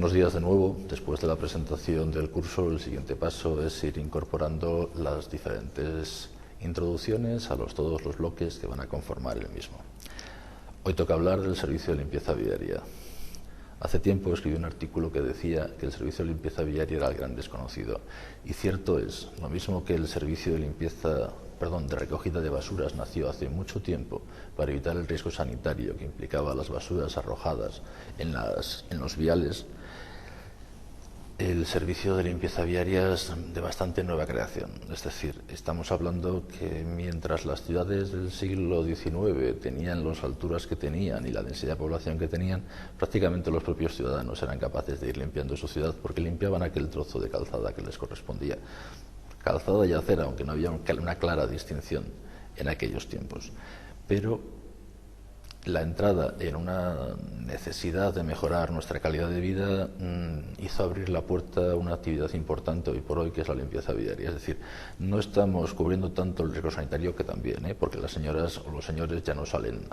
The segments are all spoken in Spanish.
Buenos días de nuevo. Después de la presentación del curso, el siguiente paso es ir incorporando las diferentes introducciones a todos los bloques que van a conformar el mismo. Hoy toca hablar del servicio de limpieza viaria. Hace tiempo escribí un artículo que decía que el servicio de limpieza viaria era el gran desconocido. Y cierto es, lo mismo que el servicio de de recogida de basuras nació hace mucho tiempo para evitar el riesgo sanitario que implicaba las basuras arrojadas en los viales. El servicio de limpieza viaria es de bastante nueva creación. Es decir, estamos hablando que mientras las ciudades del siglo XIX tenían las alturas que tenían y la densidad de población que tenían, prácticamente los propios ciudadanos eran capaces de ir limpiando su ciudad porque limpiaban aquel trozo de calzada que les correspondía. Calzada y acera, aunque no había una clara distinción en aquellos tiempos. Pero la entrada en una necesidad de mejorar nuestra calidad de vida hizo abrir la puerta a una actividad importante hoy por hoy, que es la limpieza viaria. Es decir, no estamos cubriendo tanto el riesgo sanitario, que también, porque las señoras o los señores ya no salen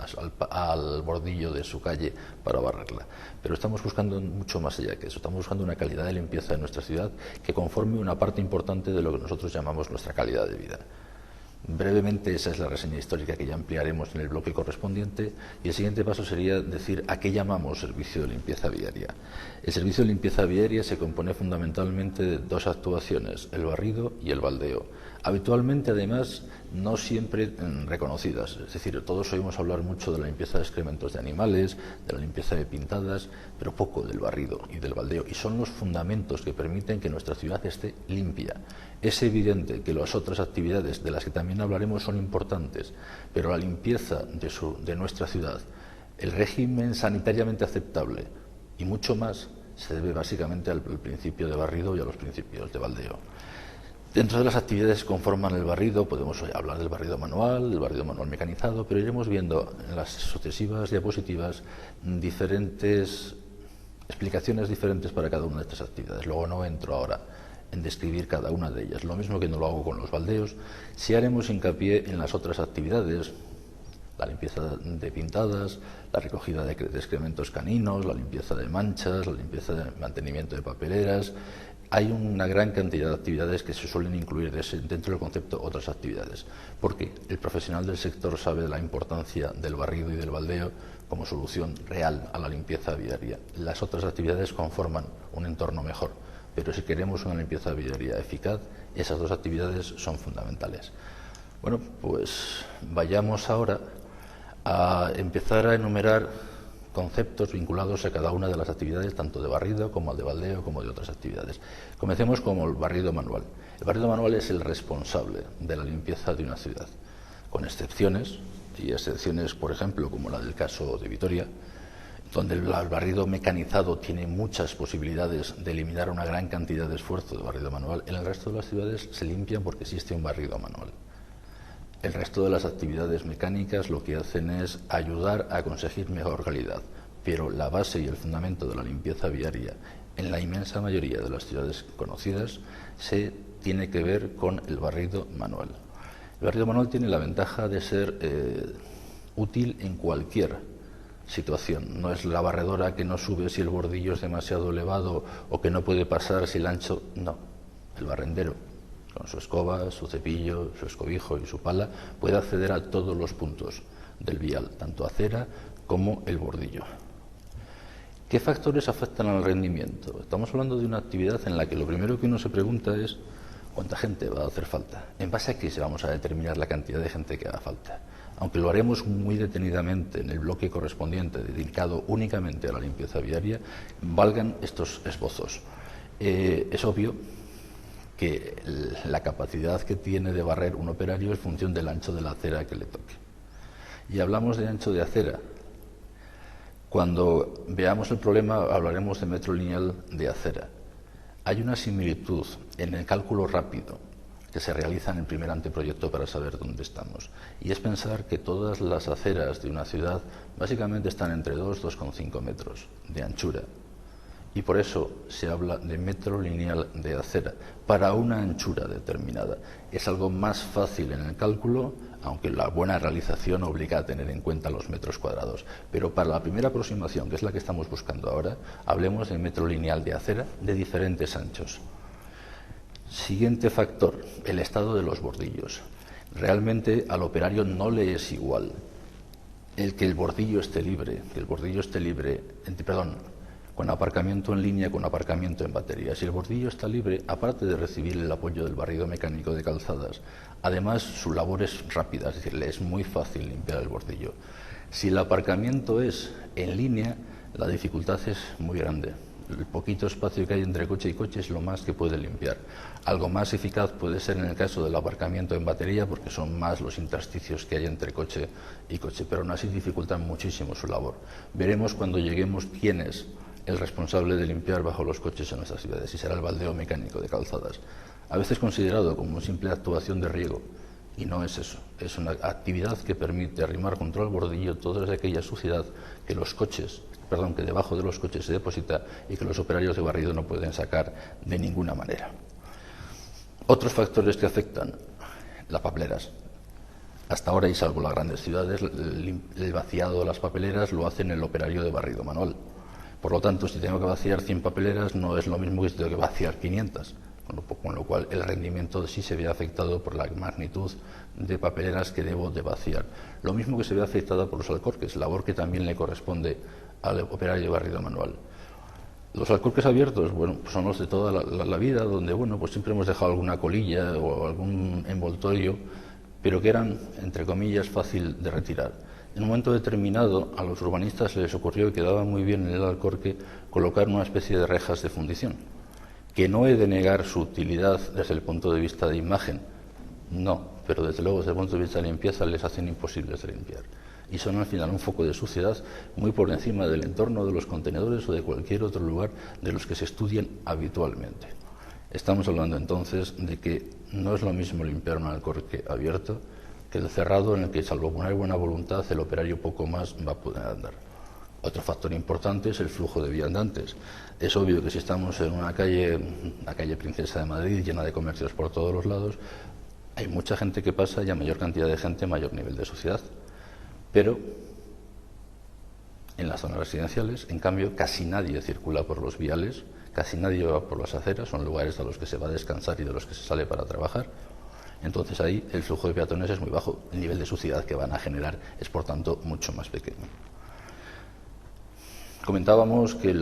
al bordillo de su calle para barrerla. Pero estamos buscando mucho más allá que eso. Estamos buscando una calidad de limpieza en nuestra ciudad que conforme una parte importante de lo que nosotros llamamos nuestra calidad de vida. Brevemente, esa es la reseña histórica que ya ampliaremos en el bloque correspondiente, y el siguiente paso sería decir a qué llamamos servicio de limpieza viaria. El servicio de limpieza viaria se compone fundamentalmente de dos actuaciones, el barrido y el baldeo. Habitualmente, además, no siempre reconocidas. Es decir, todos oímos hablar mucho de la limpieza de excrementos de animales, de la limpieza de pintadas, pero poco del barrido y del baldeo. Y son los fundamentos que permiten que nuestra ciudad esté limpia. Es evidente que las otras actividades, de las que también hablaremos, son importantes, pero la limpieza de nuestra ciudad, el régimen sanitariamente aceptable y mucho más, se debe básicamente al principio de barrido y a los principios de baldeo. Dentro de las actividades que conforman el barrido, podemos hablar del barrido manual mecanizado, pero iremos viendo en las sucesivas diapositivas explicaciones diferentes para cada una de estas actividades. Luego no entro ahora en describir cada una de ellas, lo mismo que no lo hago con los baldeos. Si haremos hincapié en las otras actividades, la limpieza de pintadas, la recogida de excrementos caninos, la limpieza de manchas, la limpieza de mantenimiento de papeleras. Hay una gran cantidad de actividades que se suelen incluir dentro del concepto otras actividades, porque el profesional del sector sabe de la importancia del barrido y del baldeo como solución real a la limpieza viaria. Las otras actividades conforman un entorno mejor, pero si queremos una limpieza viaria eficaz, esas dos actividades son fundamentales. Bueno, pues vayamos ahora a empezar a enumerar conceptos vinculados a cada una de las actividades, tanto de barrido como de baldeo, como de otras actividades. Comencemos con el barrido manual. El barrido manual es el responsable de la limpieza de una ciudad, con excepciones, por ejemplo, como la del caso de Vitoria, donde el barrido mecanizado tiene muchas posibilidades de eliminar una gran cantidad de esfuerzo de barrido manual. En el resto de las ciudades se limpian porque existe un barrido manual. El resto de las actividades mecánicas lo que hacen es ayudar a conseguir mejor calidad, pero la base y el fundamento de la limpieza viaria en la inmensa mayoría de las ciudades conocidas se tiene que ver con el barrido manual. El barrido manual tiene la ventaja de ser útil en cualquier situación. No es la barredora que no sube si el bordillo es demasiado elevado o que no puede pasar si el ancho... No, el barrendero, con su escoba, su cepillo, su escobijo y su pala, puede acceder a todos los puntos del vial, tanto acera como el bordillo. ¿Qué factores afectan al rendimiento? Estamos hablando de una actividad en la que lo primero que uno se pregunta es ¿cuánta gente va a hacer falta? ¿En base a qué se vamos a determinar la cantidad de gente que haga falta? Aunque lo haremos muy detenidamente en el bloque correspondiente dedicado únicamente a la limpieza viaria, valgan estos esbozos. Es obvio que la capacidad que tiene de barrer un operario es función del ancho de la acera que le toque. Y hablamos de ancho de acera. Cuando veamos el problema hablaremos de metro lineal de acera. Hay una similitud en el cálculo rápido que se realiza en el primer anteproyecto para saber dónde estamos. Y es pensar que todas las aceras de una ciudad básicamente están entre 2,5 metros de anchura. Y por eso se habla de metro lineal de acera para una anchura determinada. Es algo más fácil en el cálculo, aunque la buena realización obliga a tener en cuenta los metros cuadrados. Pero para la primera aproximación, que es la que estamos buscando ahora, hablemos de metro lineal de acera de diferentes anchos. Siguiente factor, el estado de los bordillos. Realmente al operario no le es igual el que el bordillo esté libre, con aparcamiento en línea, con aparcamiento en batería. Si el bordillo está libre, aparte de recibir el apoyo del barrido mecánico de calzadas, además su labor es rápida, es decir, le es muy fácil limpiar el bordillo. Si el aparcamiento es en línea, la dificultad es muy grande. El poquito espacio que hay entre coche y coche es lo más que puede limpiar. Algo más eficaz puede ser en el caso del aparcamiento en batería, porque son más los intersticios que hay entre coche y coche, pero aún así dificultan muchísimo su labor. Veremos cuando lleguemos quién es el responsable de limpiar bajo los coches en nuestras ciudades, y será el baldeo mecánico de calzadas, a veces considerado como simple actuación de riego, y no es eso, es una actividad que permite arrimar contra el bordillo toda aquella suciedad que que debajo de los coches se deposita y que los operarios de barrido no pueden sacar de ninguna manera. Otros factores que afectan, las papeleras. Hasta ahora, y salvo las grandes ciudades, el vaciado de las papeleras lo hace el operario de barrido manual. Por lo tanto, si tengo que vaciar 100 papeleras, no es lo mismo que si tengo que vaciar 500, con lo cual el rendimiento sí se ve afectado por la magnitud de papeleras que debo de vaciar. Lo mismo que se ve afectada por los alcorques, labor que también le corresponde al operario de barrido manual. Los alcorques abiertos, bueno, pues son los de toda la vida, donde pues siempre hemos dejado alguna colilla o algún envoltorio, pero que eran, entre comillas, fácil de retirar. En un momento determinado, a los urbanistas les ocurrió que quedaba muy bien en el alcorque colocar una especie de rejas de fundición, que no he de negar su utilidad desde el punto de vista de imagen, no, pero desde luego desde el punto de vista de limpieza les hacen imposibles de limpiar. Y son al final un foco de suciedad muy por encima del entorno de los contenedores o de cualquier otro lugar de los que se estudian habitualmente. Estamos hablando entonces de que no es lo mismo limpiar un alcorque abierto que el cerrado, en el que, salvo poner buena voluntad, el operario poco más va a poder andar. Otro factor importante es el flujo de viandantes. Es obvio que si estamos en una calle, la calle Princesa de Madrid, llena de comercios por todos los lados, hay mucha gente que pasa y a mayor cantidad de gente, mayor nivel de suciedad. Pero en las zonas residenciales, en cambio, casi nadie circula por los viales, casi nadie va por las aceras, son lugares a los que se va a descansar y de los que se sale para trabajar. Entonces ahí el flujo de peatones es muy bajo, el nivel de suciedad que van a generar es por tanto mucho más pequeño. Comentábamos que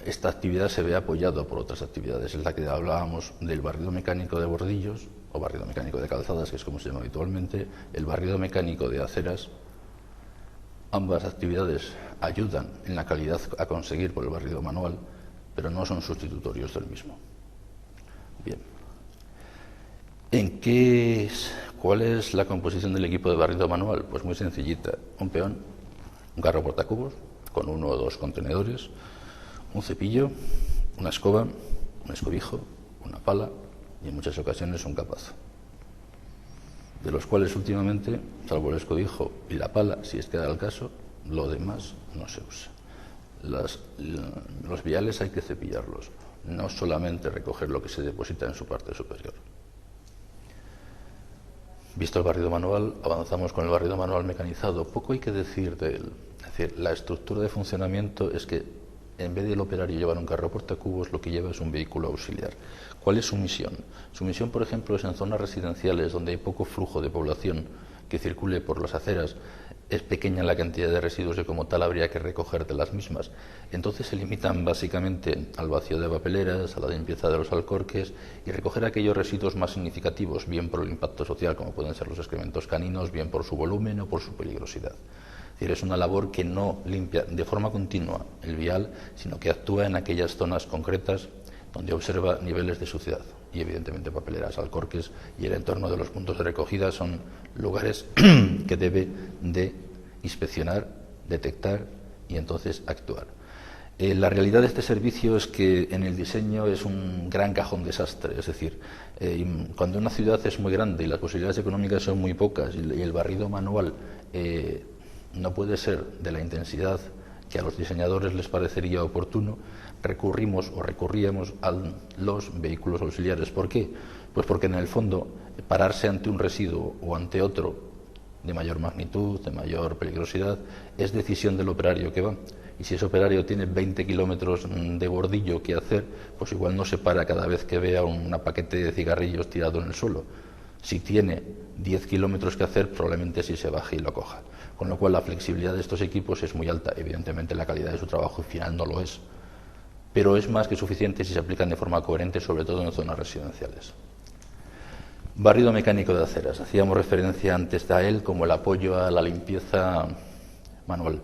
esta actividad se ve apoyada por otras actividades, es la que hablábamos del barrido mecánico de bordillos o barrido mecánico de calzadas, que es como se llama habitualmente, el barrido mecánico de aceras. Ambas actividades ayudan en la calidad a conseguir por el barrido manual, pero no son sustitutorios del mismo. Bien. ¿Cuál es la composición del equipo de barrido manual? Pues muy sencillita. Un peón, un carro portacubos, con 1 o 2 contenedores, un cepillo, una escoba, un escobijo, una pala y en muchas ocasiones un capazo. De los cuales últimamente, salvo el escobijo y la pala, si es que da el caso, lo demás no se usa. Los viales hay que cepillarlos, no solamente recoger lo que se deposita en su parte superior. Visto el barrido manual, avanzamos con el barrido manual mecanizado. Poco hay que decir de él. Es decir, la estructura de funcionamiento es que en vez del operario llevar un carro portacubos, lo que lleva es un vehículo auxiliar. ¿Cuál es su misión? Su misión, por ejemplo, es en zonas residenciales donde hay poco flujo de población que circule por las aceras, es pequeña la cantidad de residuos y como tal habría que recoger de las mismas. Entonces se limitan básicamente al vacío de papeleras, a la limpieza de los alcorques y recoger aquellos residuos más significativos, bien por el impacto social, como pueden ser los excrementos caninos, bien por su volumen o por su peligrosidad. Es decir, es una labor que no limpia de forma continua el vial, sino que actúa en aquellas zonas concretas donde observa niveles de suciedad. Y evidentemente papeleras, alcorques y el entorno de los puntos de recogida son lugares que debe de inspeccionar, detectar y entonces actuar. La realidad de este servicio es que en el diseño es un gran cajón desastre, es decir, cuando una ciudad es muy grande y las posibilidades económicas son muy pocas y el barrido manual no puede ser de la intensidad que a los diseñadores les parecería oportuno, recurríamos a los vehículos auxiliares. ¿Por qué? Pues porque en el fondo pararse ante un residuo o ante otro de mayor magnitud, de mayor peligrosidad, es decisión del operario que va. Y si ese operario tiene 20 kilómetros de bordillo que hacer, pues igual no se para cada vez que vea un paquete de cigarrillos tirado en el suelo. Si tiene 10 kilómetros que hacer, probablemente sí se baje y lo coja. Con lo cual la flexibilidad de estos equipos es muy alta. Evidentemente la calidad de su trabajo final no lo es, pero es más que suficiente si se aplican de forma coherente, sobre todo en zonas residenciales. Barrido mecánico de aceras. Hacíamos referencia antes a él como el apoyo a la limpieza manual.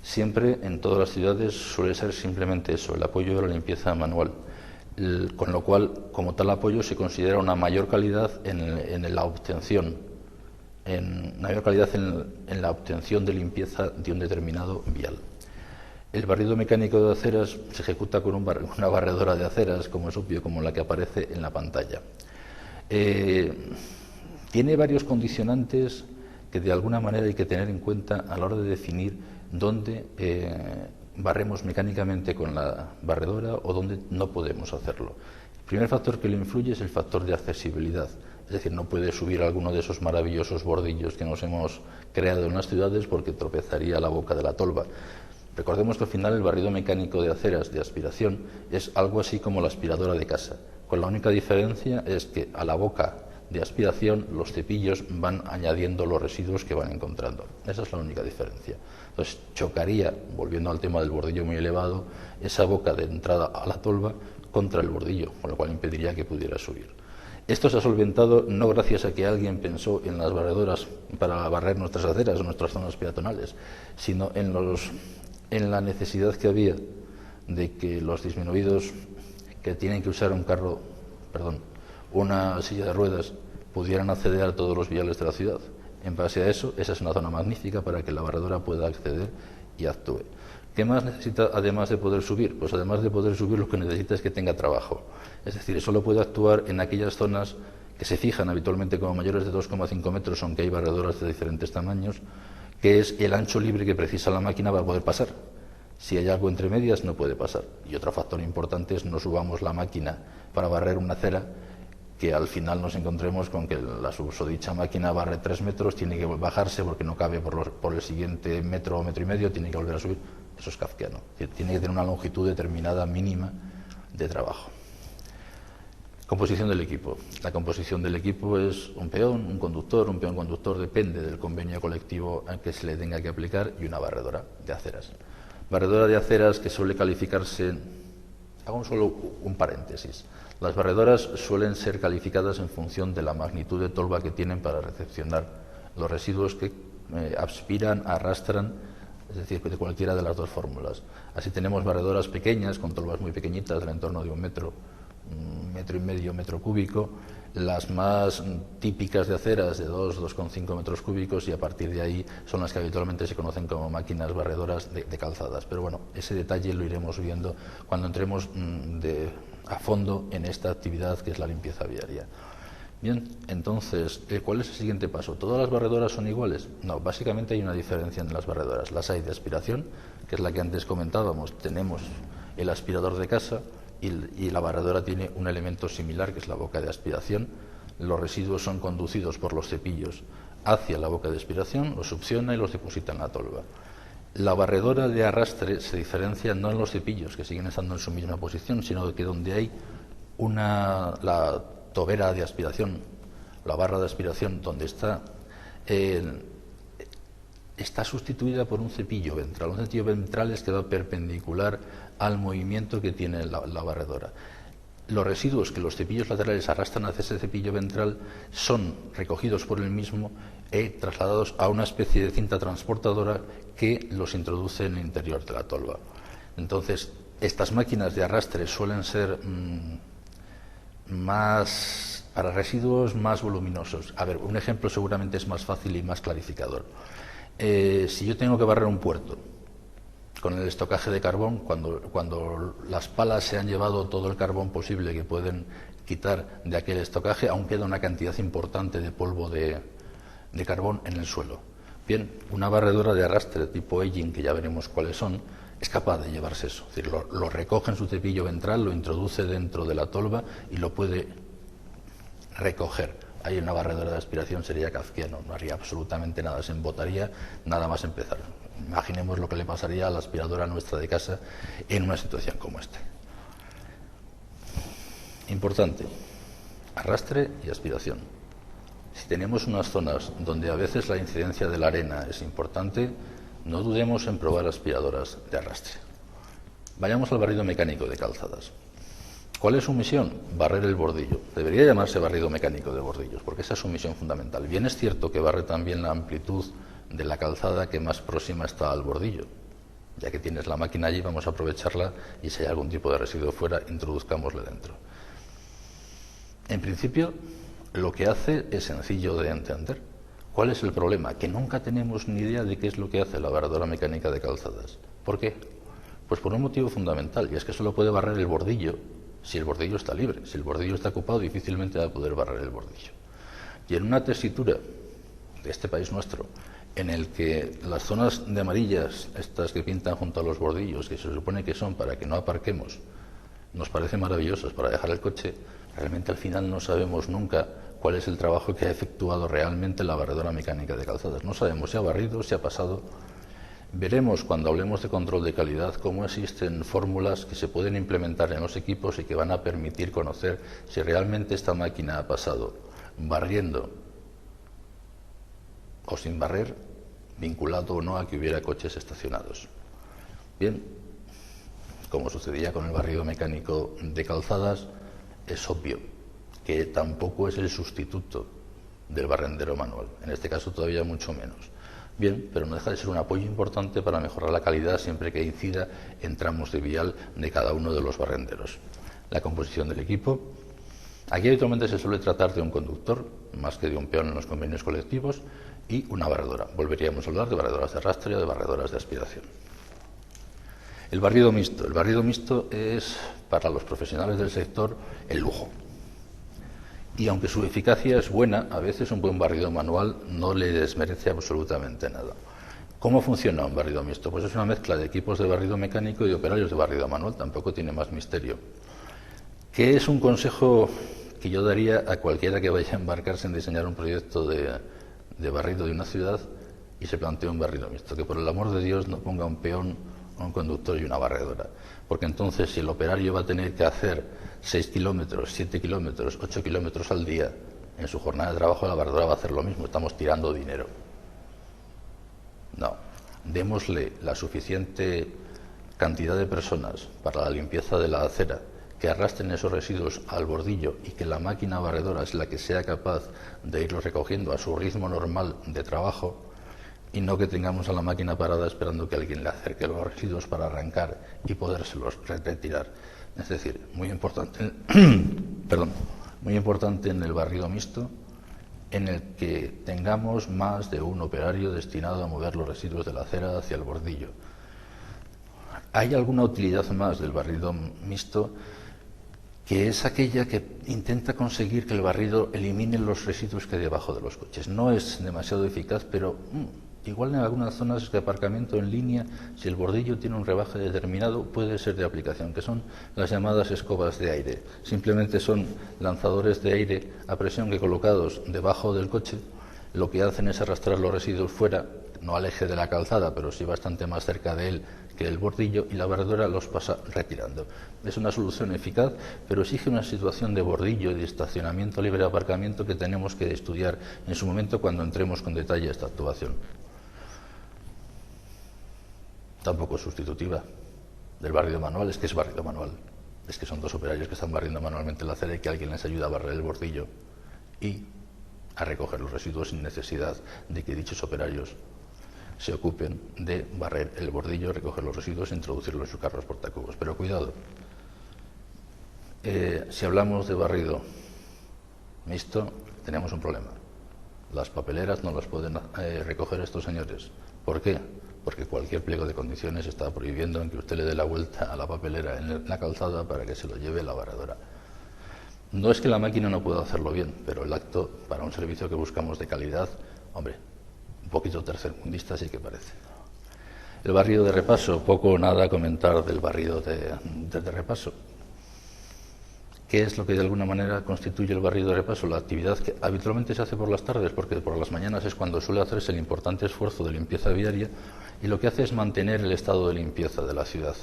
Siempre en todas las ciudades suele ser simplemente eso, el apoyo a la limpieza manual, con lo cual, como tal apoyo, se considera una mayor calidad en la obtención, en la obtención de limpieza de un determinado vial. El barrido mecánico de aceras se ejecuta con una barredora de aceras, como es obvio, como la que aparece en la pantalla. Tiene varios condicionantes que de alguna manera hay que tener en cuenta a la hora de definir dónde barremos mecánicamente con la barredora o dónde no podemos hacerlo. El primer factor que le influye es el factor de accesibilidad, es decir, no puede subir alguno de esos maravillosos bordillos que nos hemos creado en las ciudades porque tropezaría a la boca de la tolva. Recordemos que al final el barrido mecánico de aceras de aspiración es algo así como la aspiradora de casa, con la única diferencia es que a la boca de aspiración los cepillos van añadiendo los residuos que van encontrando. Esa es la única diferencia. Entonces chocaría, volviendo al tema del bordillo muy elevado, esa boca de entrada a la tolva contra el bordillo, con lo cual impediría que pudiera subir. Esto se ha solventado no gracias a que alguien pensó en las barredoras para barrer nuestras aceras o nuestras zonas peatonales, sino en la necesidad que había de que los disminuidos que tienen que usar una silla de ruedas pudieran acceder a todos los viales de la ciudad. En base a eso, esa es una zona magnífica para que la barredora pueda acceder y actúe. ¿Qué más necesita además de poder subir? Pues además de poder subir, lo que necesita es que tenga trabajo. Es decir, solo puede actuar en aquellas zonas que se fijan habitualmente como mayores de 2,5 metros, aunque hay barredoras de diferentes tamaños, que es el ancho libre que precisa la máquina para poder pasar. Si hay algo entre medias, no puede pasar. Y otro factor importante es no subamos la máquina para barrer una acera, que al final nos encontremos con que la susodicha máquina barre 3 metros, tiene que bajarse porque no cabe por el siguiente metro o metro y medio, tiene que volver a subir. Eso es kafkiano. Tiene que tener una longitud determinada mínima de trabajo. Composición del equipo. La composición del equipo es un peón conductor, depende del convenio colectivo al que se le tenga que aplicar, y una barredora de aceras. Barredora de aceras que suele calificarse, hago solo un paréntesis. Las barredoras suelen ser calificadas en función de la magnitud de tolva que tienen para recepcionar los residuos que aspiran, arrastran, es decir, de cualquiera de las dos fórmulas. Así tenemos barredoras pequeñas, con tolvas muy pequeñitas, del entorno de un metro y medio, metro cúbico, las más típicas de aceras de 2,5 metros cúbicos, y a partir de ahí son las que habitualmente se conocen como máquinas barredoras de calzadas. Pero bueno, ese detalle lo iremos viendo cuando entremos a fondo en esta actividad que es la limpieza viaria. Bien, entonces, ¿cuál es el siguiente paso? ¿Todas las barredoras son iguales? No, básicamente hay una diferencia en las barredoras. Las hay de aspiración, que es la que antes comentábamos, tenemos el aspirador de casa, y la barredora tiene un elemento similar, que es la boca de aspiración. Los residuos son conducidos por los cepillos hacia la boca de aspiración, los succiona y los deposita en la tolva. La barredora de arrastre se diferencia no en los cepillos, que siguen estando en su misma posición, sino que donde hay la tobera de aspiración, la barra de aspiración, donde está sustituida por un cepillo ventral. Un cepillo ventral es que va perpendicular al movimiento que tiene la barredora. Los residuos que los cepillos laterales arrastran hacia ese cepillo ventral son recogidos por el mismo y trasladados a una especie de cinta transportadora que los introduce en el interior de la tolva. Entonces, estas máquinas de arrastre suelen ser para residuos más voluminosos. A ver, un ejemplo seguramente es más fácil y más clarificador. Si yo tengo que barrer un puerto con el estocaje de carbón, cuando las palas se han llevado todo el carbón posible que pueden quitar de aquel estocaje, aún queda una cantidad importante de polvo de carbón en el suelo. Bien, una barredora de arrastre tipo Elgin, que ya veremos cuáles son, es capaz de llevarse eso. Es decir, lo recoge en su cepillo ventral, lo introduce dentro de la tolva y lo puede recoger. Ahí una barredora de aspiración sería kafkiano, no haría absolutamente nada, se embotaría nada más empezar. Imaginemos lo que le pasaría a la aspiradora nuestra de casa en una situación como esta. Importante, arrastre y aspiración. Si tenemos unas zonas donde a veces la incidencia de la arena es importante, no dudemos en probar aspiradoras de arrastre. Vayamos al barrido mecánico de calzadas. ¿Cuál es su misión? Barrer el bordillo. Debería llamarse barrido mecánico de bordillos, porque esa es su misión fundamental. Bien es cierto que barre también la amplitud de la calzada que más próxima está al bordillo. Ya que tienes la máquina allí, vamos a aprovecharla y si hay algún tipo de residuo fuera, introduzcámosle dentro. En principio, lo que hace es sencillo de entender. ¿Cuál es el problema? Que nunca tenemos ni idea de qué es lo que hace la barredora mecánica de calzadas. ¿Por qué? Pues por un motivo fundamental, y es que solo puede barrer el bordillo si el bordillo está libre. Si el bordillo está ocupado, difícilmente va a poder barrer el bordillo. Y en una tesitura de este país nuestro, en el que las zonas de amarillas, estas que pintan junto a los bordillos, que se supone que son para que no aparquemos, nos parecen maravillosas para dejar el coche, realmente al final no sabemos nunca cuál es el trabajo que ha efectuado realmente la barredora mecánica de calzadas. No sabemos si ha barrido, si ha pasado. Veremos cuando hablemos de control de calidad cómo existen fórmulas que se pueden implementar en los equipos y que van a permitir conocer si realmente esta máquina ha pasado barriendo o sin barrer, vinculado o no a que hubiera coches estacionados. Bien, como sucedía con el barrido mecánico de calzadas, es obvio que tampoco es el sustituto del barrendero manual, en este caso todavía mucho menos. Bien, pero no deja de ser un apoyo importante para mejorar la calidad siempre que incida en tramos de vial de cada uno de los barrenderos. La composición del equipo. Aquí habitualmente se suele tratar de un conductor, más que de un peón en los convenios colectivos, y una barredora. Volveríamos a hablar de barredoras de arrastre o de barredoras de aspiración. El barrido mixto. El barrido mixto es, para los profesionales del sector, el lujo. Y aunque su eficacia es buena, a veces un buen barrido manual no le desmerece absolutamente nada. ¿Cómo funciona un barrido mixto? Pues es una mezcla de equipos de barrido mecánico y de operarios de barrido manual, tampoco tiene más misterio. ¿Qué es un consejo que yo daría a cualquiera que vaya a embarcarse en diseñar un proyecto de barrido de una ciudad y se plantee un barrido mixto? Que por el amor de Dios no ponga un peón, un conductor y una barredora, porque entonces si el operario va a tener que hacer 6 kilómetros, 7 kilómetros, 8 kilómetros al día en su jornada de trabajo, la barredora va a hacer lo mismo, estamos tirando dinero. No, démosle la suficiente cantidad de personas para la limpieza de la acera, que arrastren esos residuos al bordillo y que la máquina barredora es la que sea capaz de irlos recogiendo a su ritmo normal de trabajo, y no que tengamos a la máquina parada esperando que alguien le acerque los residuos para arrancar y podérselos retirar. Es decir, muy importante, muy importante en el barrido mixto, en el que tengamos más de un operario destinado a mover los residuos de la acera hacia el bordillo. Hay alguna utilidad más del barrido mixto, que es aquella que intenta conseguir que el barrido elimine los residuos que hay debajo de los coches. No es demasiado eficaz, pero igual en algunas zonas de aparcamiento en línea, si el bordillo tiene un rebaje determinado, puede ser de aplicación, que son las llamadas escobas de aire. Simplemente son lanzadores de aire a presión que, colocados debajo del coche, lo que hacen es arrastrar los residuos fuera, no al eje de la calzada, pero sí bastante más cerca de él que el bordillo, y la barredora los pasa retirando. Es una solución eficaz, pero exige una situación de bordillo y de estacionamiento libre de aparcamiento que tenemos que estudiar en su momento cuando entremos con detalle a esta actuación. Tampoco es sustitutiva del barrido manual, es que es barrido manual. Es que son dos operarios que están barriendo manualmente la acera y que alguien les ayuda a barrer el bordillo y a recoger los residuos sin necesidad de que dichos operarios se ocupen de barrer el bordillo, recoger los residuos e introducirlos en sus carros portacubos. Pero cuidado, si hablamos de barrido mixto, tenemos un problema. Las papeleras no las pueden recoger estos señores. ¿Por qué? Porque cualquier pliego de condiciones está prohibiendo en que usted le dé la vuelta a la papelera en la calzada para que se lo lleve la barredora. No es que la máquina no pueda hacerlo bien, pero el acto, para un servicio que buscamos de calidad, hombre, un poquito tercermundista sí que parece. El barrido de Repaso, poco o nada a comentar del barrido de Repaso. ¿Qué es lo que de alguna manera constituye el barrido de Repaso? La actividad que habitualmente se hace por las tardes, porque por las mañanas es cuando suele hacerse el importante esfuerzo de limpieza viaria, y lo que hace es mantener el estado de limpieza de la ciudad.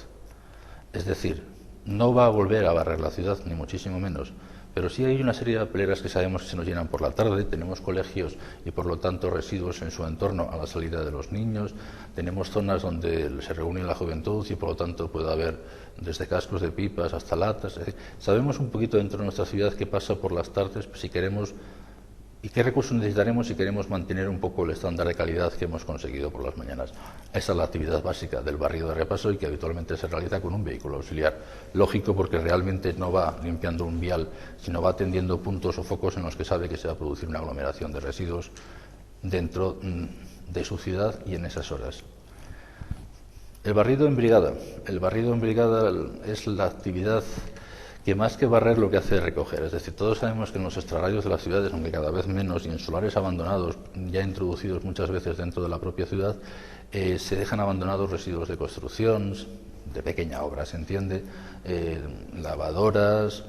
Es decir, no va a volver a barrer la ciudad, ni muchísimo menos, pero sí hay una serie de papeleras que sabemos que se nos llenan por la tarde, tenemos colegios y por lo tanto residuos en su entorno a la salida de los niños, tenemos zonas donde se reúne la juventud y por lo tanto puede haber desde cascos de pipas hasta latas. Sabemos un poquito dentro de nuestra ciudad qué pasa por las tardes si queremos y qué recursos necesitaremos si queremos mantener un poco el estándar de calidad que hemos conseguido por las mañanas. Esa es la actividad básica del barrido de Repaso y que habitualmente se realiza con un vehículo auxiliar. Lógico, porque realmente no va limpiando un vial, sino va atendiendo puntos o focos en los que sabe que se va a producir una aglomeración de residuos dentro de su ciudad y en esas horas. El barrido en brigada. El barrido en brigada es la actividad que más que barrer lo que hace es recoger. Es decir, todos sabemos que en los extrarradios de las ciudades, aunque cada vez menos, y en solares abandonados, ya introducidos muchas veces dentro de la propia ciudad, se dejan abandonados residuos de construcción, de pequeña obra, se entiende, lavadoras,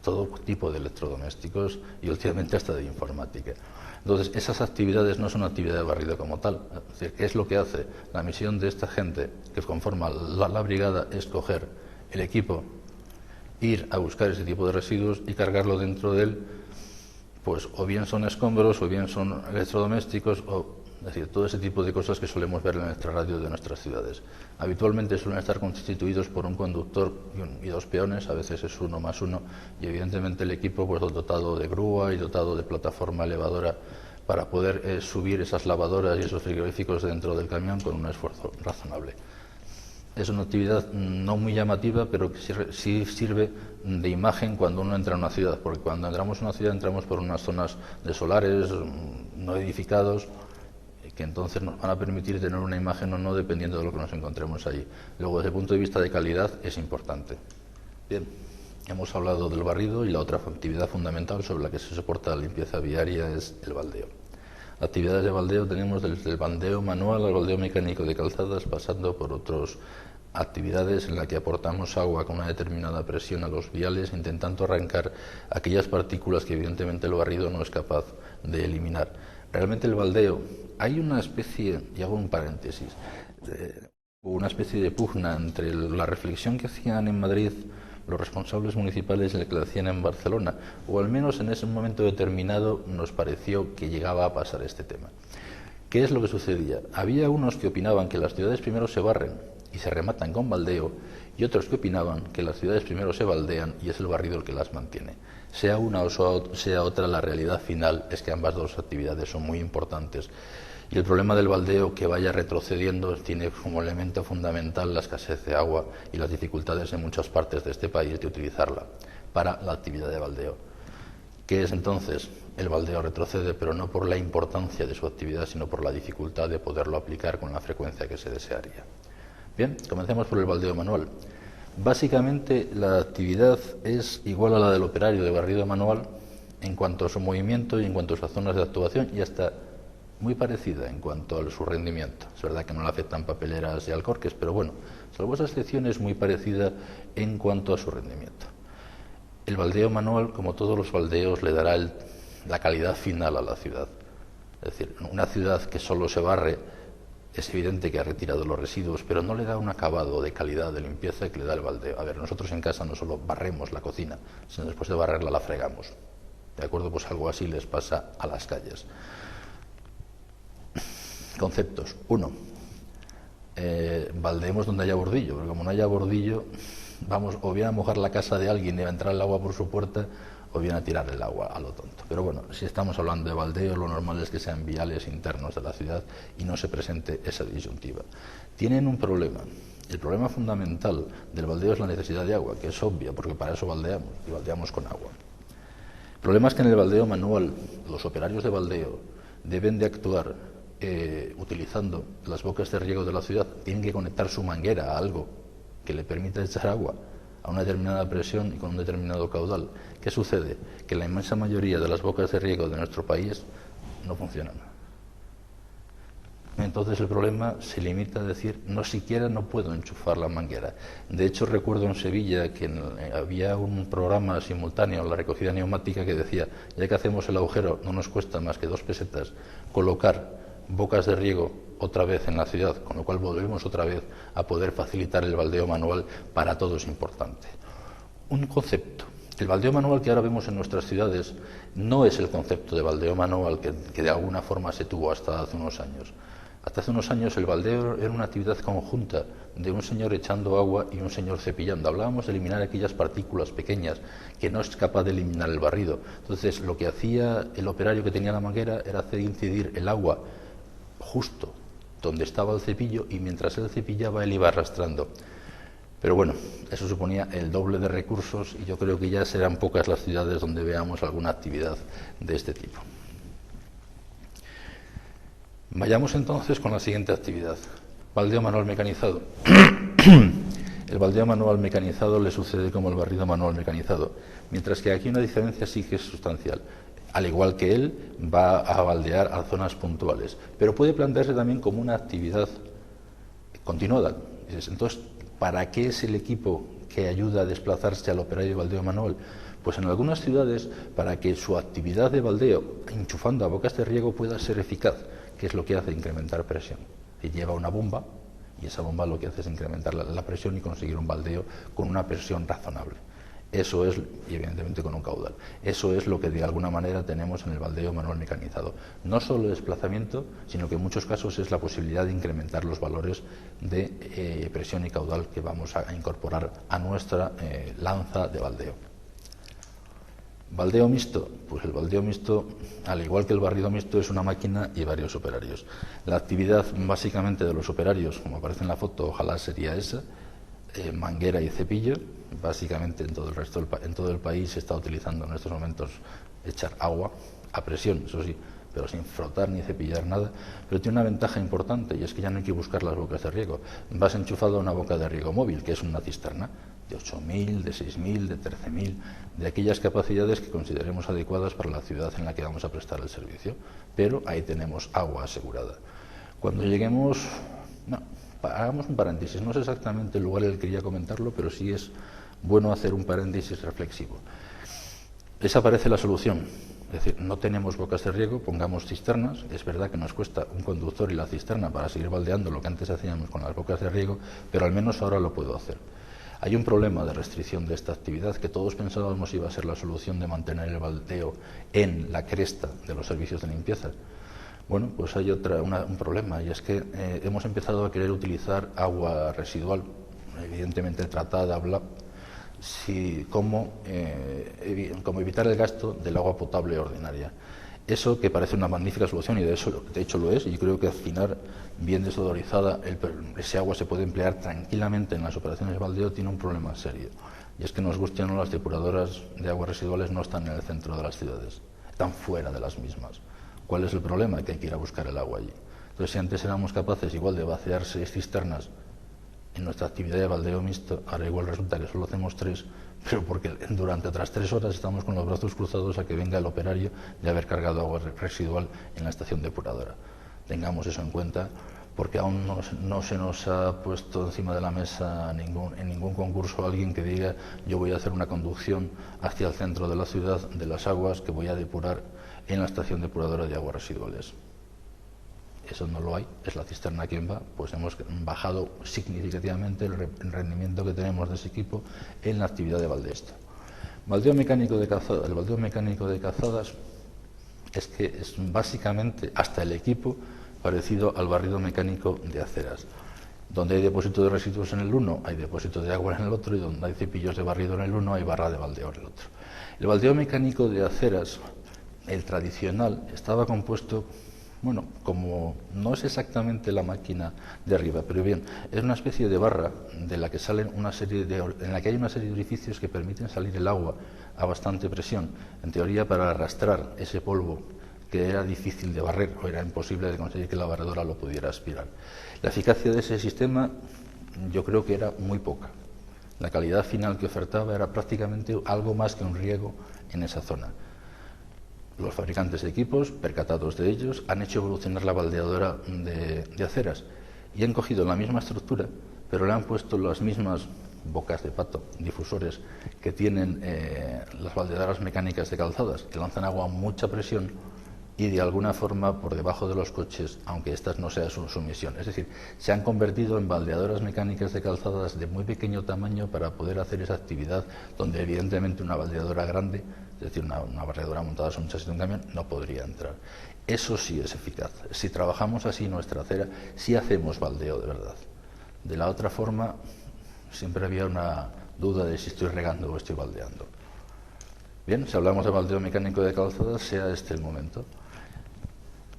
todo tipo de electrodomésticos y últimamente hasta de informática. Entonces, esas actividades no son actividades de barrido como tal. Es decir, ¿qué es lo que hace? La misión de esta gente que conforma la brigada es coger el equipo, ir a buscar ese tipo de residuos y cargarlo dentro de él, pues o bien son escombros, o bien son electrodomésticos, es decir, todo ese tipo de cosas que solemos ver en el extrarradio de nuestras ciudades. Habitualmente suelen estar constituidos por un conductor y dos peones, a veces es 1 más 1, y evidentemente el equipo pues dotado de grúa y dotado de plataforma elevadora para poder subir esas lavadoras y esos frigoríficos dentro del camión con un esfuerzo razonable. Es una actividad no muy llamativa, pero que sí sirve de imagen cuando uno entra en una ciudad, porque cuando entramos en una ciudad entramos por unas zonas de solares no edificados, que entonces nos van a permitir tener una imagen o no dependiendo de lo que nos encontremos allí. Luego, desde el punto de vista de calidad, es importante. Bien, hemos hablado del barrido y la otra actividad fundamental sobre la que se soporta la limpieza viaria es el baldeo. Actividades de baldeo tenemos desde el baldeo manual al baldeo mecánico de calzadas, pasando por otras actividades en las que aportamos agua con una determinada presión a los viales, intentando arrancar aquellas partículas que evidentemente el barrido no es capaz de eliminar. Realmente el baldeo, hay una especie, y hago un paréntesis, una especie de pugna entre la reflexión que hacían en Madrid los responsables municipales y la que la hacían en Barcelona, o al menos en ese momento determinado nos pareció que llegaba a pasar este tema. ¿Qué es lo que sucedía? Había unos que opinaban que las ciudades primero se barren y se rematan con baldeo, y otros que opinaban que las ciudades primero se baldean y es el barrido el que las mantiene. Sea una o sea otra, la realidad final es que ambas dos actividades son muy importantes. Y el problema del baldeo, que vaya retrocediendo, tiene como elemento fundamental la escasez de agua y las dificultades en muchas partes de este país de utilizarla para la actividad de baldeo. ¿Qué es entonces? El baldeo retrocede, pero no por la importancia de su actividad, sino por la dificultad de poderlo aplicar con la frecuencia que se desearía. Bien, comencemos por el baldeo manual. Básicamente la actividad es igual a la del operario de barrido manual en cuanto a su movimiento y en cuanto a sus zonas de actuación, y hasta muy parecida en cuanto a su rendimiento. Es verdad que no le afectan papeleras y alcorques, pero bueno, salvo esa excepción es muy parecida en cuanto a su rendimiento. El baldeo manual, como todos los baldeos, le dará la calidad final a la ciudad. Es decir, una ciudad que solo se barre, es evidente que ha retirado los residuos, pero no le da un acabado de calidad de limpieza que le da el baldeo. A ver, nosotros en casa no solo barremos la cocina, sino después de barrerla la fregamos. ¿De acuerdo? Pues algo así les pasa a las calles. Conceptos. 1. Baldeemos donde haya bordillo, porque como no haya bordillo, vamos o bien a mojar la casa de alguien y va a entrar el agua por su puerta, o bien a tirar el agua a lo tonto. Pero bueno, si estamos hablando de baldeo, lo normal es que sean viales internos de la ciudad y no se presente esa disyuntiva. Tienen un problema. El problema fundamental del baldeo es la necesidad de agua, que es obvia, porque para eso baldeamos, y baldeamos con agua. El problema es que en el baldeo manual, los operarios de baldeo deben de actuar utilizando las bocas de riego de la ciudad, tienen que conectar su manguera a algo que le permita echar agua a una determinada presión y con un determinado caudal. ¿Qué sucede? Que la inmensa mayoría de las bocas de riego de nuestro país no funcionan. Entonces el problema se limita a decir, siquiera no puedo enchufar la manguera. De hecho, recuerdo en Sevilla que había un programa simultáneo, la recogida neumática, que decía, ya que hacemos el agujero, no nos cuesta más que 2 pesetas colocar bocas de riego otra vez en la ciudad, con lo cual volvemos otra vez a poder facilitar el baldeo manual. Para todo es importante. Un concepto. El baldeo manual que ahora vemos en nuestras ciudades no es el concepto de baldeo manual que de alguna forma se tuvo hasta hace unos años. Hasta hace unos años el baldeo era una actividad conjunta de un señor echando agua y un señor cepillando. Hablábamos de eliminar aquellas partículas pequeñas que no es capaz de eliminar el barrido. Entonces lo que hacía el operario que tenía la manguera era hacer incidir el agua justo donde estaba el cepillo, y mientras él cepillaba él iba arrastrando. Pero bueno, eso suponía el doble de recursos, y yo creo que ya serán pocas las ciudades donde veamos alguna actividad de este tipo. Vayamos entonces con la siguiente actividad, baldeo manual mecanizado. El baldeo manual mecanizado le sucede como el barrido manual mecanizado, mientras que aquí una diferencia sí que es sustancial. Al igual que él, va a baldear a zonas puntuales, pero puede plantearse también como una actividad continuada. Entonces, ¿para qué es el equipo que ayuda a desplazarse al operario de baldeo manual? Pues en algunas ciudades, para que su actividad de baldeo, enchufando a bocas de riego, pueda ser eficaz, que es lo que hace incrementar presión. Y lleva una bomba, y esa bomba lo que hace es incrementar la presión y conseguir un baldeo con una presión razonable. Eso es, y evidentemente con un caudal. Eso es lo que de alguna manera tenemos en el baldeo manual mecanizado. No solo el desplazamiento, sino que en muchos casos es la posibilidad de incrementar los valores de presión y caudal que vamos a incorporar a nuestra lanza de baldeo. Baldeo mixto. Pues el baldeo mixto, al igual que el barrido mixto, es una máquina y varios operarios. La actividad básicamente de los operarios, como aparece en la foto, ojalá sería esa: manguera y cepillo. Básicamente en todo el país se está utilizando en estos momentos echar agua a presión, eso sí, pero sin frotar ni cepillar nada. Pero tiene una ventaja importante, y es que ya no hay que buscar las bocas de riego. Vas enchufado a una boca de riego móvil, que es una cisterna de 8.000, de 6.000, de 13.000, de aquellas capacidades que consideremos adecuadas para la ciudad en la que vamos a prestar el servicio. Pero ahí tenemos agua asegurada. Cuando lleguemos... hagamos un paréntesis, no es exactamente el lugar en el que quería comentarlo, pero sí es bueno hacer un paréntesis reflexivo. Desaparece la solución, es decir, no tenemos bocas de riego, pongamos cisternas. Es verdad que nos cuesta un conductor y la cisterna para seguir baldeando lo que antes hacíamos con las bocas de riego, pero al menos ahora lo puedo hacer. Hay un problema de restricción de esta actividad que todos pensábamos iba a ser la solución de mantener el baldeo en la cresta de los servicios de limpieza. Bueno, pues hay un problema, y es que hemos empezado a querer utilizar agua residual, evidentemente tratada, como evitar el gasto del agua potable ordinaria. Eso, que parece una magnífica solución, y de hecho lo es, y yo creo que afinar bien desodorizada ese agua se puede emplear tranquilamente en las operaciones de baldeo, tiene un problema serio, y es que nos guste o no, las depuradoras de aguas residuales no están en el centro de las ciudades, están fuera de las mismas. ¿Cuál es el problema? Que hay que ir a buscar el agua allí. Entonces, si antes éramos capaces igual de vaciar 6 cisternas en nuestra actividad de baldeo mixto, ahora igual resulta que solo hacemos 3, pero porque durante otras 3 horas estamos con los brazos cruzados a que venga el operario de haber cargado agua residual en la estación depuradora. Tengamos eso en cuenta, porque aún no se nos ha puesto encima de la mesa en ningún concurso alguien que diga: yo voy a hacer una conducción hacia el centro de la ciudad de las aguas que voy a depurar en la estación depuradora de aguas residuales. Eso no lo hay, es la cisterna quien va. Pues hemos bajado significativamente el rendimiento que tenemos de ese equipo en la actividad de baldeo. Baldeo mecánico de calzada. El baldeo mecánico de calzadas es que es básicamente, hasta el equipo, parecido al barrido mecánico de aceras. Donde hay depósito de residuos en el uno, hay depósito de agua en el otro, y donde hay cepillos de barrido en el uno, hay barra de baldeo en el otro. El baldeo mecánico de aceras, el tradicional, estaba compuesto, bueno, como no es exactamente la máquina de arriba, pero bien, es una especie de barra de la que salen en la que hay una serie de orificios que permiten salir el agua a bastante presión, en teoría para arrastrar ese polvo que era difícil de barrer, o era imposible de conseguir que la barredora lo pudiera aspirar. La eficacia de ese sistema yo creo que era muy poca. La calidad final que ofertaba era prácticamente algo más que un riego en esa zona. Los fabricantes de equipos, percatados de ellos, han hecho evolucionar la baldeadora de aceras y han cogido la misma estructura, pero le han puesto las mismas bocas de pato, difusores, que tienen las baldeadoras mecánicas de calzadas, que lanzan agua a mucha presión y de alguna forma por debajo de los coches, aunque estas no sea su misión. Es decir, se han convertido en baldeadoras mecánicas de calzadas de muy pequeño tamaño para poder hacer esa actividad donde evidentemente una baldeadora grande, es decir, una barredora montada sobre un chasis de un camión, no podría entrar. Eso sí es eficaz. Si trabajamos así nuestra acera, sí hacemos baldeo de verdad. De la otra forma, siempre había una duda de si estoy regando o estoy baldeando. Bien, si hablamos de baldeo mecánico de calzadas, sea este el momento.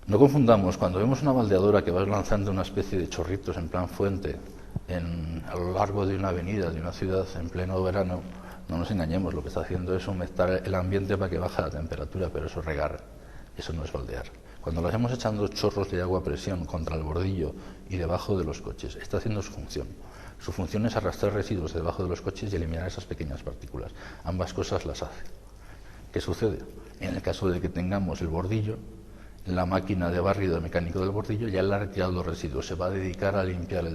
No confundamos, cuando vemos una baldeadora que va lanzando una especie de chorritos en plan fuente a lo largo de una avenida, de una ciudad en pleno verano, no nos engañemos, lo que está haciendo es humectar el ambiente para que baje la temperatura, pero eso es regar, eso no es baldear. Cuando lo hacemos echando chorros de agua a presión contra el bordillo y debajo de los coches, está haciendo su función. Su función es arrastrar residuos debajo de los coches y eliminar esas pequeñas partículas. Ambas cosas las hace. ¿Qué sucede? En el caso de que tengamos el bordillo, la máquina de barrido mecánico del bordillo ya le ha retirado los residuos, se va a dedicar a limpiar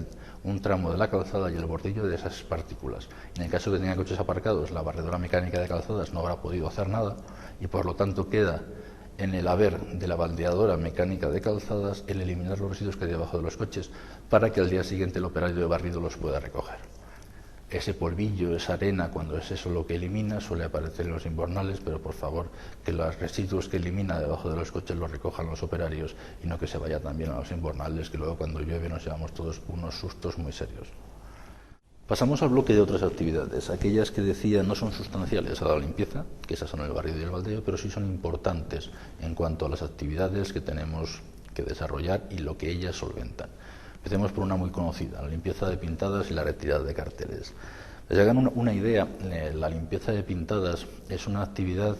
un tramo de la calzada y el bordillo de esas partículas. En el caso de que tenga coches aparcados, la barredora mecánica de calzadas no habrá podido hacer nada y por lo tanto queda en el haber de la baldeadora mecánica de calzadas el eliminar los residuos que hay debajo de los coches para que al día siguiente el operario de barrido los pueda recoger. Ese polvillo, esa arena, cuando es eso lo que elimina, suele aparecer en los invernales, pero por favor, que los residuos que elimina debajo de los coches los recojan los operarios y no que se vaya también a los invernales, que luego cuando llueve nos llevamos todos unos sustos muy serios. Pasamos al bloque de otras actividades, aquellas que decía no son sustanciales a la limpieza, que esas son el barrido y el baldeo, pero sí son importantes en cuanto a las actividades que tenemos que desarrollar y lo que ellas solventan. Empecemos por una muy conocida, la limpieza de pintadas y la retirada de carteles. Les hagan una idea, la limpieza de pintadas es una actividad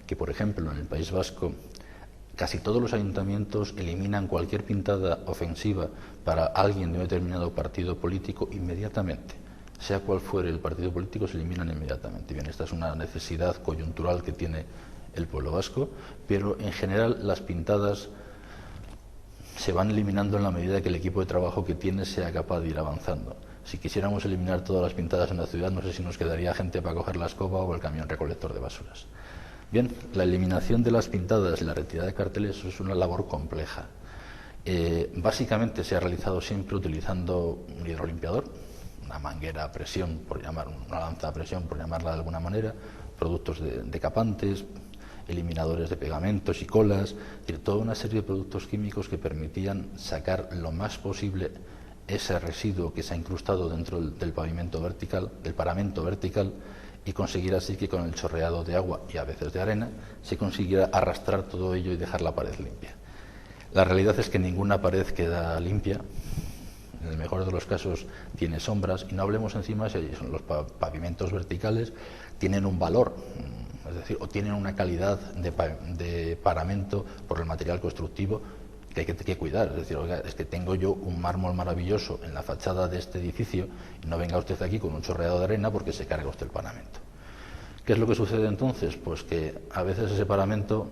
que, por ejemplo, en el País Vasco, casi todos los ayuntamientos eliminan cualquier pintada ofensiva para alguien de un determinado partido político inmediatamente. Sea cual fuere el partido político, se eliminan inmediatamente. Bien, esta es una necesidad coyuntural que tiene el pueblo vasco, pero en general las pintadas se van eliminando en la medida que el equipo de trabajo que tiene sea capaz de ir avanzando. Si quisiéramos eliminar todas las pintadas en la ciudad, no sé si nos quedaría gente para coger la escoba o el camión recolector de basuras. Bien, la eliminación de las pintadas y la retirada de carteles es una labor compleja. Básicamente se ha realizado siempre utilizando un hidrolimpiador, una manguera a presión, una lanza a presión, por llamarla de alguna manera, productos decapantes, eliminadores de pegamentos y colas, es decir, toda una serie de productos químicos que permitían sacar lo más posible ese residuo que se ha incrustado dentro del pavimento vertical, del paramento vertical, y conseguir así que con el chorreado de agua y a veces de arena se consiguiera arrastrar todo ello y dejar la pared limpia. La realidad es que ninguna pared queda limpia, en el mejor de los casos tiene sombras, y no hablemos encima si los pavimentos verticales tienen un valor, es decir, o tienen una calidad de paramento por el material constructivo que hay que cuidar. Es decir, oiga, es que tengo yo un mármol maravilloso en la fachada de este edificio y no venga usted aquí con un chorreado de arena porque se carga usted el paramento. ¿Qué es lo que sucede entonces? Pues que a veces ese paramento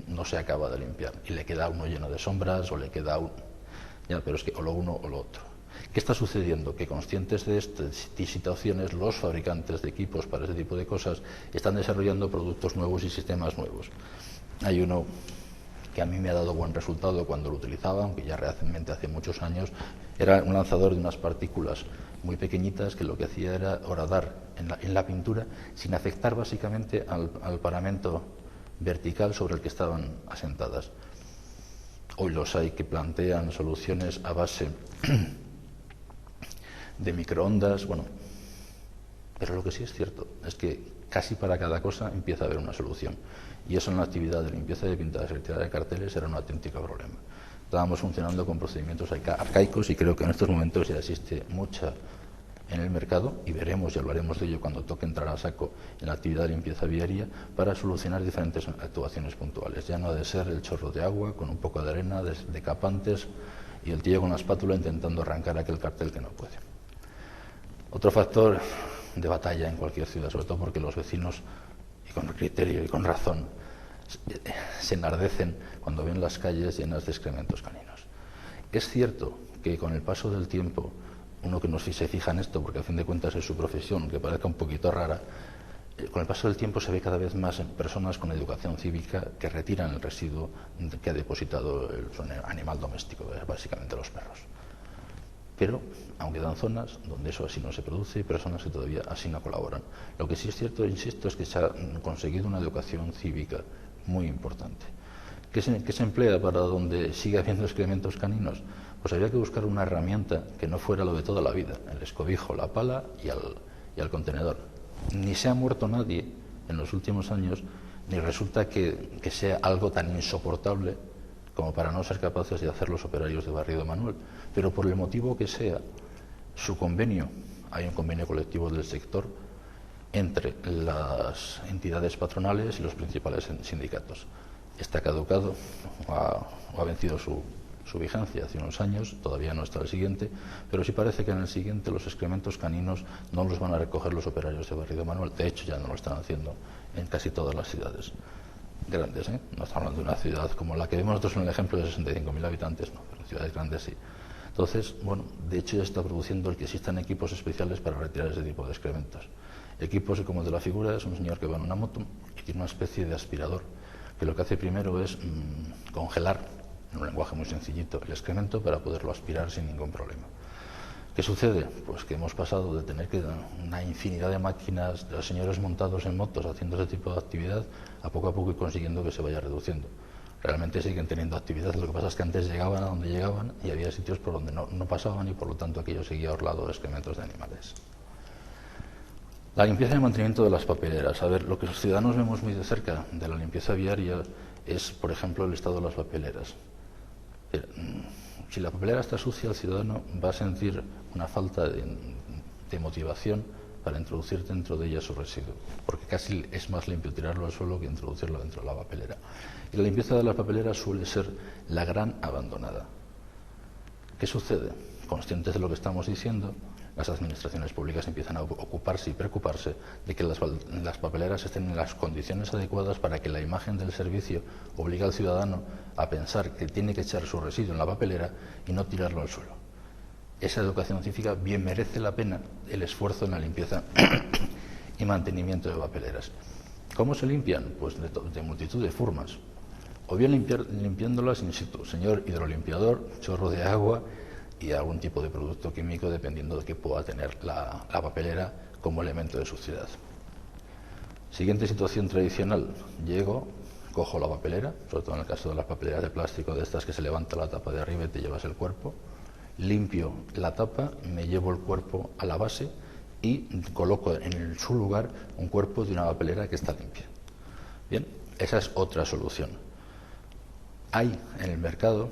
no se acaba de limpiar y le queda uno lleno de sombras o le queda pero es que o lo uno o lo otro. ¿Qué está sucediendo? Que conscientes de estas situaciones, los fabricantes de equipos para ese tipo de cosas están desarrollando productos nuevos y sistemas nuevos. Hay uno que a mí me ha dado buen resultado cuando lo utilizaba, aunque ya realmente hace muchos años, era un lanzador de unas partículas muy pequeñitas que lo que hacía era horadar en la pintura sin afectar básicamente al paramento vertical sobre el que estaban asentadas. Hoy los hay que plantean soluciones a base de microondas, bueno, pero lo que sí es cierto es que casi para cada cosa empieza a haber una solución, y eso en la actividad de limpieza de pintadas y retirada de carteles era un auténtico problema. Estábamos funcionando con procedimientos arcaicos y creo que en estos momentos ya existe mucha en el mercado, y veremos y hablaremos de ello cuando toque entrar a saco en la actividad de limpieza viaria para solucionar diferentes actuaciones puntuales. Ya no ha de ser el chorro de agua con un poco de arena, decapantes y el tío con la espátula intentando arrancar aquel cartel que no puede. Otro factor de batalla en cualquier ciudad, sobre todo porque los vecinos, y con criterio y con razón, se enardecen cuando ven las calles llenas de excrementos caninos. Es cierto que con el paso del tiempo, uno que no se fija en esto, porque a fin de cuentas es su profesión, que parezca un poquito rara, con el paso del tiempo se ve cada vez más personas con educación cívica que retiran el residuo que ha depositado el animal doméstico, básicamente los perros. Pero aún quedan zonas donde eso así no se produce y personas que todavía así no colaboran. Lo que sí es cierto, insisto, es que se ha conseguido una educación cívica muy importante. ¿Qué se emplea para donde sigue habiendo excrementos caninos? Pues había que buscar una herramienta que no fuera lo de toda la vida, el escobijo, la pala y al contenedor. Ni se ha muerto nadie en los últimos años, ni resulta que sea algo tan insoportable como para no ser capaces de hacer los operarios de barrido manual. Pero por el motivo que sea, su convenio, hay un convenio colectivo del sector entre las entidades patronales y los principales sindicatos. Está caducado o ha vencido su vigencia hace unos años, todavía no está el siguiente, pero sí parece que en el siguiente los excrementos caninos no los van a recoger los operarios de barrido manual. De hecho, ya no lo están haciendo en casi todas las ciudades grandes, ¿eh? No estamos hablando de una ciudad como la que vemos nosotros en el ejemplo de 65.000 habitantes, no, pero en ciudades grandes sí. Entonces, bueno, de hecho ya está produciendo el que existan equipos especiales para retirar ese tipo de excrementos. Equipos que, como el de la figura, es un señor que va en una moto y tiene una especie de aspirador, que lo que hace primero es congelar, en un lenguaje muy sencillito, el excremento para poderlo aspirar sin ningún problema. ¿Qué sucede? Pues que hemos pasado de tener una infinidad de máquinas, de los señores montados en motos haciendo ese tipo de actividad, a poco ir consiguiendo que se vaya reduciendo. Realmente siguen teniendo actividad, lo que pasa es que antes llegaban a donde llegaban y había sitios por donde no pasaban y por lo tanto aquello seguía orlado de excrementos de animales. La limpieza y el mantenimiento de las papeleras. A ver, lo que los ciudadanos vemos muy de cerca de la limpieza viaria es, por ejemplo, el estado de las papeleras. Si la papelera está sucia, el ciudadano va a sentir una falta de motivación para introducir dentro de ella su residuo, porque casi es más limpio tirarlo al suelo que introducirlo dentro de la papelera. Y la limpieza de las papeleras suele ser la gran abandonada. ¿Qué sucede? Conscientes de lo que estamos diciendo, las administraciones públicas empiezan a ocuparse y preocuparse de que las papeleras estén en las condiciones adecuadas para que la imagen del servicio obligue al ciudadano a pensar que tiene que echar su residuo en la papelera y no tirarlo al suelo. Esa educación cívica bien merece la pena el esfuerzo en la limpieza y mantenimiento de papeleras. ¿Cómo se limpian? Pues de multitud de formas. O bien limpiándolas in situ, señor hidrolimpiador, chorro de agua y algún tipo de producto químico dependiendo de que pueda tener la papelera como elemento de suciedad. Siguiente situación tradicional, llego, cojo la papelera, sobre todo en el caso de las papeleras de plástico, de estas que se levanta la tapa de arriba y te llevas el cuerpo, limpio la tapa, me llevo el cuerpo a la base y coloco en su lugar un cuerpo de una papelera que está limpia. Bien, esa es otra solución. Hay en el mercado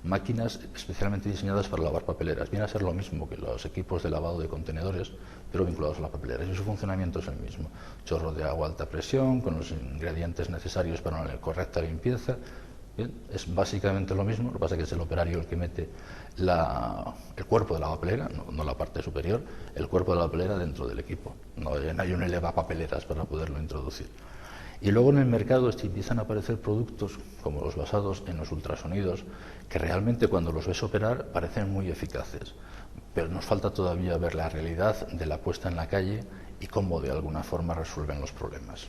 máquinas especialmente diseñadas para lavar papeleras. Viene a ser lo mismo que los equipos de lavado de contenedores, pero vinculados a las papeleras. Y su funcionamiento es el mismo. Chorro de agua a alta presión, con los ingredientes necesarios para una correcta limpieza. Bien, es básicamente lo mismo, lo que pasa es que es el operario el que mete el cuerpo de la papelera, no la parte superior, el cuerpo de la papelera dentro del equipo. No hay un elevapapeleras para poderlo introducir. Y luego en el mercado empiezan a aparecer productos como los basados en los ultrasonidos, que realmente cuando los ves operar parecen muy eficaces, pero nos falta todavía ver la realidad de la puesta en la calle y cómo de alguna forma resuelven los problemas.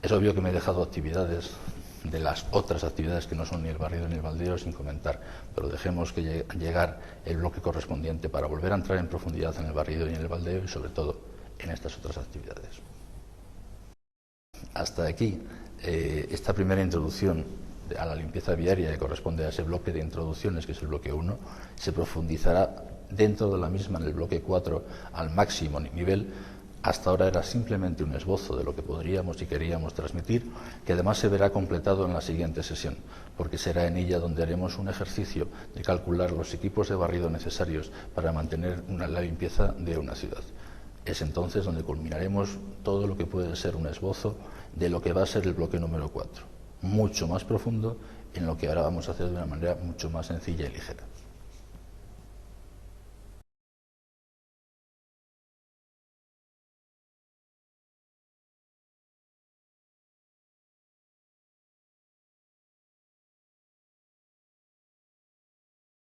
Es obvio que me he dejado actividades de las otras actividades que no son ni el barrido ni el baldeo sin comentar, pero dejemos que llegar el bloque correspondiente para volver a entrar en profundidad en el barrido y en el baldeo y sobre todo en estas otras actividades. Hasta aquí esta primera introducción a la limpieza viaria que corresponde a ese bloque de introducciones, que es el bloque 1, se profundizará dentro de la misma en el bloque 4 al máximo nivel. Hasta ahora era simplemente un esbozo de lo que podríamos y queríamos transmitir, que además se verá completado en la siguiente sesión, porque será en ella donde haremos un ejercicio de calcular los equipos de barrido necesarios para mantener la limpieza de una ciudad. Es entonces donde culminaremos todo lo que puede ser un esbozo de lo que va a ser el bloque número 4, mucho más profundo, en lo que ahora vamos a hacer de una manera mucho más sencilla y ligera.